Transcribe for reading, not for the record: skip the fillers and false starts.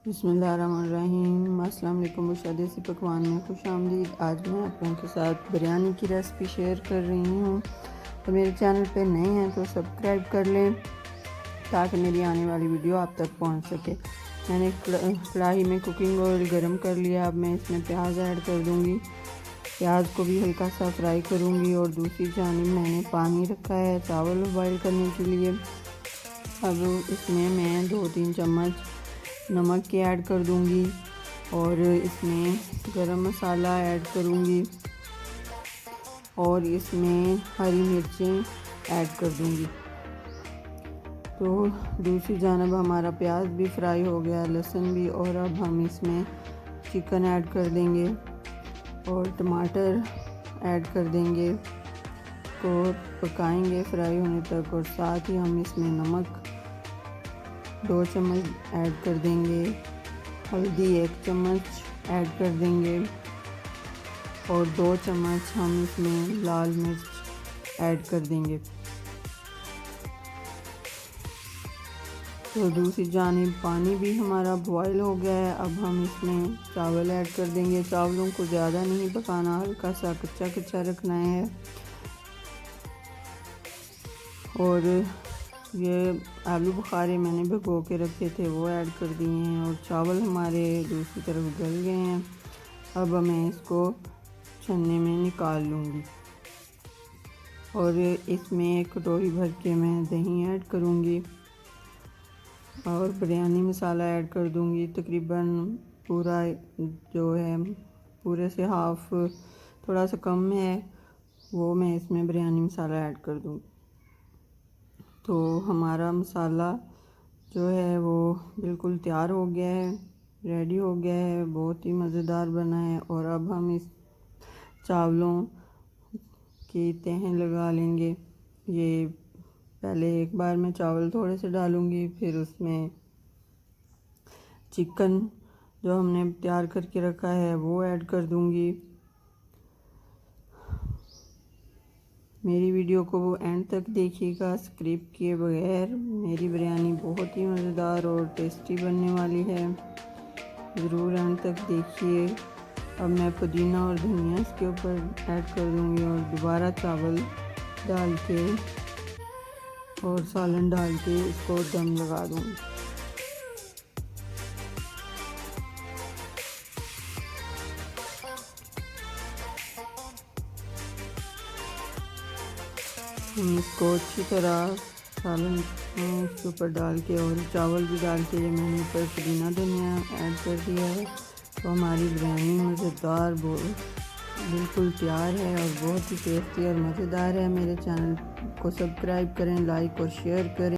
बिस्मिल्लाहिर्रहमानिर्रहीम। अस्सलाम वालेकुम। बुशरा देसी पकवान में खुश आमदीद। आज मैं आप लोगों के साथ बिरयानी की रेसिपी शेयर कर रही हूँ। तो मेरे चैनल पे नए हैं तो सब्सक्राइब कर लें ताकि मेरी आने वाली वीडियो आप तक पहुँच सके। मैंने कढ़ाई में कुकिंग ऑयल गरम कर लिया। अब मैं इसमें प्याज ऐड कर दूँगी। प्याज को भी हल्का सा फ्राई करूँगी और दूसरी जानिब मैंने पानी रखा है चावल बॉईल करने के लिए। अब इसमें मैं 2-3 चम्मच नमक की ऐड कर दूंगी और इसमें गरम मसाला ऐड करूंगी और इसमें हरी मिर्चें ऐड कर दूंगी। तो दूसरी जानब हमारा प्याज भी फ्राई हो गया, लहसुन भी, और अब हम इसमें चिकन ऐड कर देंगे और टमाटर ऐड कर देंगे, को पकाएंगे फ्राई होने तक। और साथ ही हम इसमें नमक 2 चम्मच ऐड कर देंगे, हल्दी 1 चम्मच ऐड कर देंगे और 2 चम्मच हम इसमें लाल मिर्च ऐड कर देंगे। तो दूसरी जानिब पानी भी हमारा बॉयल हो गया है। अब हम इसमें चावल ऐड कर देंगे। चावलों को ज़्यादा नहीं पकाना, हल्का सा कच्चा कच्चा रखना है। और ये आलू बुखारे मैंने भिगो के रखे थे वो ऐड कर दिए हैं और चावल हमारे दूसरी तरफ गल गए हैं। अब मैं इसको छन्ने में निकाल लूँगी और इसमें एक कटोरी भर के मैं दही ऐड करूँगी और बिरयानी मसाला ऐड कर दूँगी। तकरीबन पूरा जो है पूरे से हाफ, थोड़ा सा कम है, वो मैं इसमें बिरयानी मसाला ऐड कर दूँगी। तो हमारा मसाला जो है वो बिल्कुल तैयार हो गया है, रेडी हो गया है, बहुत ही मज़ेदार बना है। और अब हम इस चावलों की तहें लगा लेंगे। ये पहले एक बार मैं चावल थोड़े से डालूँगी, फिर उसमें चिकन जो हमने तैयार करके रखा है वो ऐड कर दूँगी। मेरी वीडियो को वो एंड तक देखिएगा स्किप किए बगैर। मेरी बिरयानी बहुत ही मज़ेदार और टेस्टी बनने वाली है, ज़रूर एंड तक देखिए। अब मैं पुदीना और धनिया इसके ऊपर ऐड कर दूँगी और दोबारा चावल डाल के और सालन डाल के इसको दम लगा दूँगी। हम इसको अच्छी तरह सालन इसके ऊपर डाल के और चावल भी डाल के मैंने ऊपर पुदीना धनिया ऐड कर दिया है। तो हमारी बिरयानी मज़ेदार बिल्कुल तैयार है और बहुत ही टेस्टी और मज़ेदार है। मेरे चैनल को सब्सक्राइब करें, लाइक और शेयर करें।